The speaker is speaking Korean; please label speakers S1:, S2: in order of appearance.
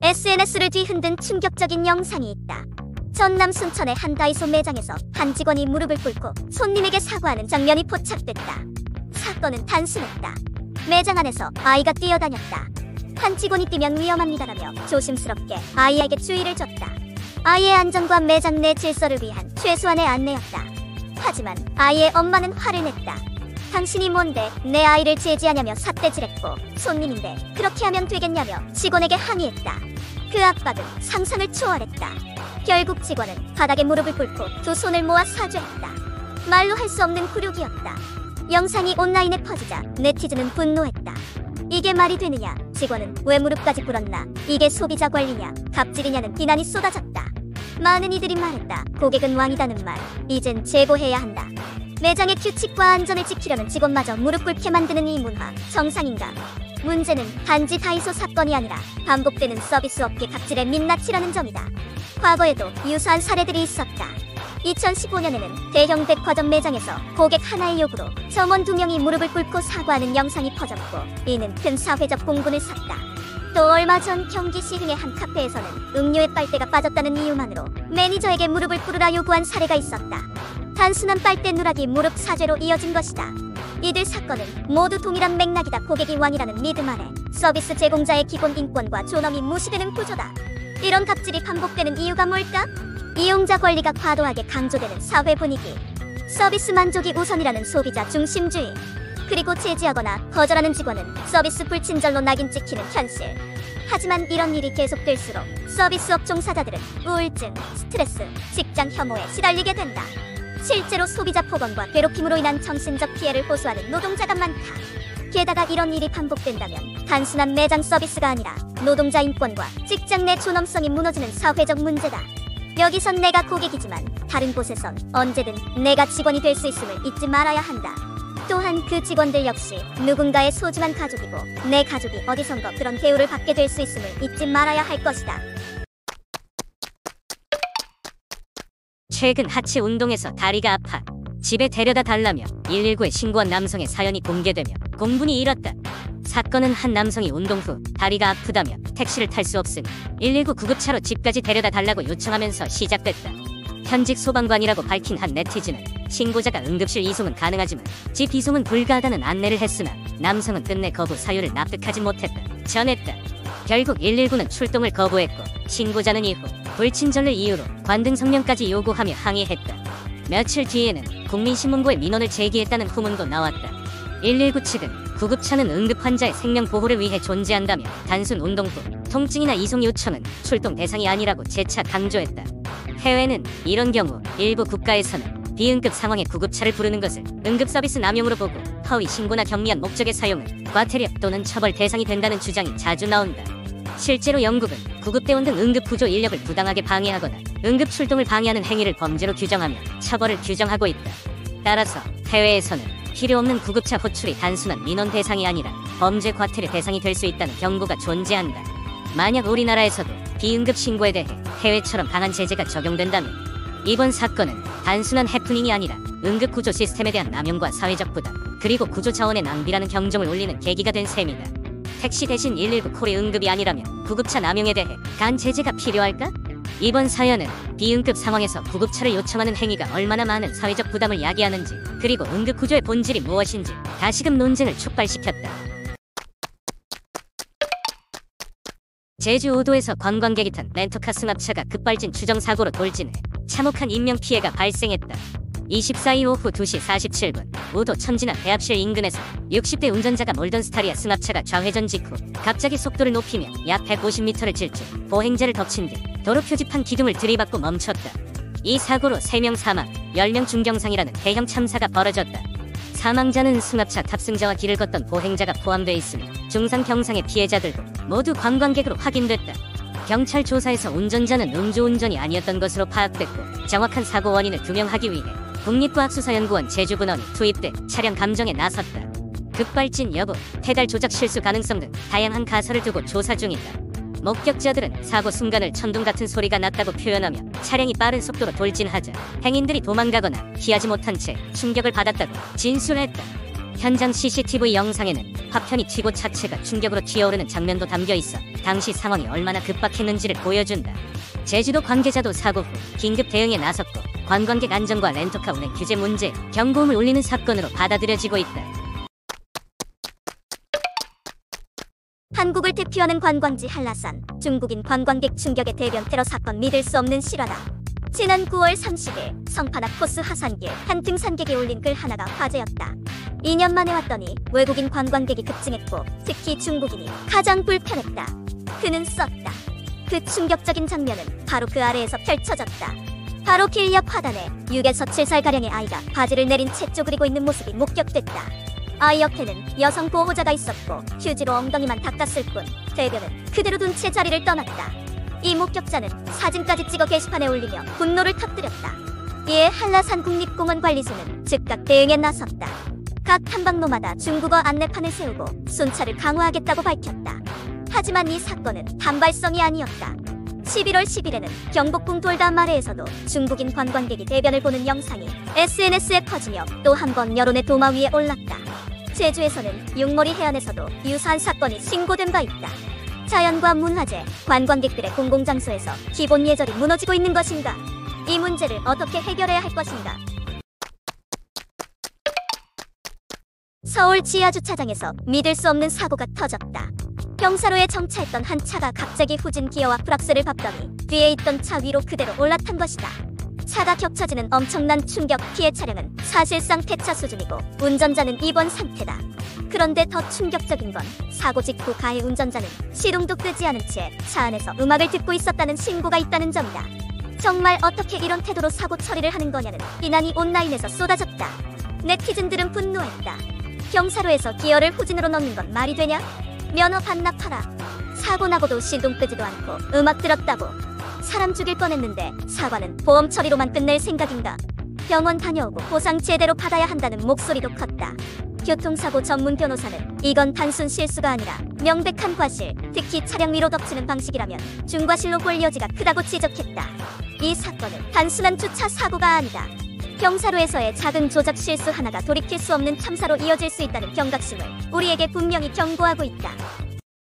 S1: SNS를 뒤흔든 충격적인 영상이 있다. 전남 순천의 한 다이소 매장에서 한 직원이 무릎을 꿇고 손님에게 사과하는 장면이 포착됐다. 사건은 단순했다. 매장 안에서 아이가 뛰어다녔다. 한 직원이 뛰면 위험합니다라며 조심스럽게 아이에게 주의를 줬다. 아이의 안전과 매장 내 질서를 위한 최소한의 안내였다. 하지만 아이의 엄마는 화를 냈다. 당신이 뭔데 내 아이를 제지하냐며 삿대질했고, 손님인데 그렇게 하면 되겠냐며 직원에게 항의했다. 그 압박은 상상을 초월했다. 결국 직원은 바닥에 무릎을 꿇고 두 손을 모아 사죄했다. 말로 할 수 없는 굴욕이었다. 영상이 온라인에 퍼지자 네티즌은 분노했다. 이게 말이 되느냐, 직원은 왜 무릎까지 꿇었나, 이게 소비자 관리냐, 갑질이냐는 비난이 쏟아졌다. 많은 이들이 말했다. 고객은 왕이다는 말, 이젠 제고해야 한다. 매장의 규칙과 안전을 지키려는 직원마저 무릎 꿇게 만드는 이 문화, 정상인가? 문제는 단지 다이소 사건이 아니라 반복되는 서비스 업계 갑질의 민낯이라는 점이다. 과거에도 유사한 사례들이 있었다. 2015년에는 대형 백화점 매장에서 고객 하나의 요구로 점원 2명이 무릎을 꿇고 사과하는 영상이 퍼졌고, 이는 큰 사회적 공분을 샀다. 또 얼마 전 경기 시흥의 한 카페에서는 음료에 빨대가 빠졌다는 이유만으로 매니저에게 무릎을 꿇으라 요구한 사례가 있었다. 단순한 빨대 누락이 무릎 사죄로 이어진 것이다. 이들 사건은 모두 동일한 맥락이다. 고객이 왕이라는 믿음 아래 서비스 제공자의 기본 인권과 존엄이 무시되는 구조다. 이런 갑질이 반복되는 이유가 뭘까? 이용자 권리가 과도하게 강조되는 사회 분위기, 서비스 만족이 우선이라는 소비자 중심주의, 그리고 제지하거나 거절하는 직원은 서비스 불친절로 낙인 찍히는 현실. 하지만 이런 일이 계속될수록 서비스업 종사자들은 우울증, 스트레스, 직장 혐오에 시달리게 된다. 실제로 소비자 폭언과 괴롭힘으로 인한 정신적 피해를 호소하는 노동자가 많다. 게다가 이런 일이 반복된다면 단순한 매장 서비스가 아니라 노동자 인권과 직장 내 존엄성이 무너지는 사회적 문제다. 여기선 내가 고객이지만 다른 곳에선 언제든 내가 직원이 될 수 있음을 잊지 말아야 한다. 또한 그 직원들 역시 누군가의 소중한 가족이고, 내 가족이 어디선가 그런 대우를 받게 될 수 있음을 잊지 말아야 할 것이다.
S2: 최근 하체 운동에서 다리가 아파 집에 데려다 달라며 119에 신고한 남성의 사연이 공개되며 공분이 일었다. 사건은 한 남성이 운동 후 다리가 아프다며 택시를 탈 수 없으니 119 구급차로 집까지 데려다 달라고 요청하면서 시작됐다. 현직 소방관이라고 밝힌 한 네티즌은 신고자가 응급실 이송은 가능하지만 집 이송은 불가하다는 안내를 했으나 남성은 끝내 거부 사유를 납득하지 못했다 전했다. 결국 119는 출동을 거부했고, 신고자는 이후 불친절을 이유로 관등 성명까지 요구하며 항의했다. 며칠 뒤에는 국민신문고에 민원을 제기했다는 후문도 나왔다. 119 측은 구급차는 응급 환자의 생명 보호를 위해 존재한다며 단순 운동 후 통증이나 이송 요청은 출동 대상이 아니라고 재차 강조했다. 해외는 이런 경우 일부 국가에서는 비응급 상황에 구급차를 부르는 것을 응급 서비스 남용으로 보고, 허위 신고나 경미한 목적의 사용은 과태료 또는 처벌 대상이 된다는 주장이 자주 나온다. 실제로 영국은 구급대원 등 응급 구조 인력을 부당하게 방해하거나 응급 출동을 방해하는 행위를 범죄로 규정하며 처벌을 규정하고 있다. 따라서 해외에서는 필요 없는 구급차 호출이 단순한 민원 대상이 아니라 범죄 과태료 대상이 될 수 있다는 경고가 존재한다. 만약 우리나라에서도 비응급 신고에 대해 해외처럼 강한 제재가 적용된다면 이번 사건은 단순한 해프닝이 아니라 응급 구조 시스템에 대한 남용과 사회적 부담, 그리고 구조 자원의 낭비라는 경종을 울리는 계기가 된 셈이다. 택시 대신 119 콜이 응급이 아니라면 구급차 남용에 대해 간 제재가 필요할까? 이번 사연은 비응급 상황에서 구급차를 요청하는 행위가 얼마나 많은 사회적 부담을 야기하는지, 그리고 응급 구조의 본질이 무엇인지 다시금 논쟁을 촉발시켰다. 제주 5도에서 관광객이 탄 렌터카 승합차가 급발진 추정사고로 돌진해 참혹한 인명피해가 발생했다. 24일 오후 2시 47분 5도 천진암 대합실 인근에서 60대 운전자가 몰던 스타리아 승합차가 좌회전 직후 갑자기 속도를 높이며 약 150m를 질주, 보행자를 덮친 뒤 도로 표지판 기둥을 들이받고 멈췄다. 이 사고로 3명 사망, 10명 중경상이라는 대형 참사가 벌어졌다. 사망자는 승합차 탑승자와 길을 걷던 보행자가 포함돼 있으며 중상 경상의 피해자들도 모두 관광객으로 확인됐다. 경찰 조사에서 운전자는 음주운전이 아니었던 것으로 파악됐고, 정확한 사고 원인을 규명하기 위해 국립과학수사연구원 제주분원이 투입돼 차량 감정에 나섰다. 급발진 여부, 페달 조작 실수 가능성 등 다양한 가설을 두고 조사 중이다. 목격자들은 사고 순간을 천둥 같은 소리가 났다고 표현하며 차량이 빠른 속도로 돌진하자 행인들이 도망가거나 피하지 못한 채 충격을 받았다고 진술했다. 현장 CCTV 영상에는 파편이 튀고 차체가 충격으로 튀어오르는 장면도 담겨 있어 당시 상황이 얼마나 급박했는지를 보여준다. 제주도 관계자도 사고 후 긴급 대응에 나섰고 관광객 안전과 렌터카 운행 규제 문제 경고음을 울리는 사건으로 받아들여지고 있다.
S1: 한국을 대표하는 관광지 한라산, 중국인 관광객 충격의 대변 테러 사건 믿을 수 없는 실화다. 지난 9월 30일 성판 앞 코스 하산길 한 등산객이 올린 글 하나가 화제였다. 2년 만에 왔더니 외국인 관광객이 급증했고 특히 중국인이 가장 불편했다. 그는 썼다. 그 충격적인 장면은 바로 그 아래에서 펼쳐졌다. 바로 길 옆 하단에 6에서 7살가량의 아이가 바지를 내린 채 쪼그리고 있는 모습이 목격됐다. 아이 옆에는 여성 보호자가 있었고 휴지로 엉덩이만 닦았을 뿐 대변은 그대로 둔 채 자리를 떠났다. 이 목격자는 사진까지 찍어 게시판에 올리며 분노를 터뜨렸다. 이에 한라산 국립공원 관리소는 즉각 대응에 나섰다. 각 탐방로마다 중국어 안내판을 세우고 순찰을 강화하겠다고 밝혔다. 하지만 이 사건은 단발성이 아니었다. 11월 10일에는 경복궁 돌담 아래에서도 중국인 관광객이 대변을 보는 영상이 SNS에 퍼지며 또 한 번 여론의 도마 위에 올랐다. 제주에서는 육모리 해안에서도 유사한 사건이 신고된 바 있다. 자연과 문화재, 관광객들의 공공장소에서 기본 예절이 무너지고 있는 것인가? 이 문제를 어떻게 해결해야 할 것인가? 서울 지하주차장에서 믿을 수 없는 사고가 터졌다. 경사로에 정차했던 한 차가 갑자기 후진 기어와 브락스를 밟더니 뒤에 있던 차 위로 그대로 올라탄 것이다. 차가 겹쳐지는 엄청난 충격 피해 차량은 사실상 폐차 수준이고 운전자는 입원 상태다. 그런데 더 충격적인 건 사고 직후 가해 운전자는 시동도 끄지 않은 채 차 안에서 음악을 듣고 있었다는 신고가 있다는 점이다. 정말 어떻게 이런 태도로 사고 처리를 하는 거냐는 비난이 온라인에서 쏟아졌다. 네티즌들은 분노했다. 경사로에서 기어를 후진으로 넣는 건 말이 되냐? 면허 반납하라. 사고 나고도 시동 끄지도 않고 음악 들었다고. 사람 죽일 뻔했는데 사과는 보험 처리로만 끝낼 생각인가? 병원 다녀오고 보상 제대로 받아야 한다는 목소리도 컸다. 교통사고 전문 변호사는 이건 단순 실수가 아니라 명백한 과실, 특히 차량 위로 덮치는 방식이라면 중과실로 볼 여지가 크다고 지적했다. 이 사건은 단순한 주차 사고가 아니다. 경사로에서의 작은 조작 실수 하나가 돌이킬 수 없는 참사로 이어질 수 있다는 경각심을 우리에게 분명히 경고하고 있다.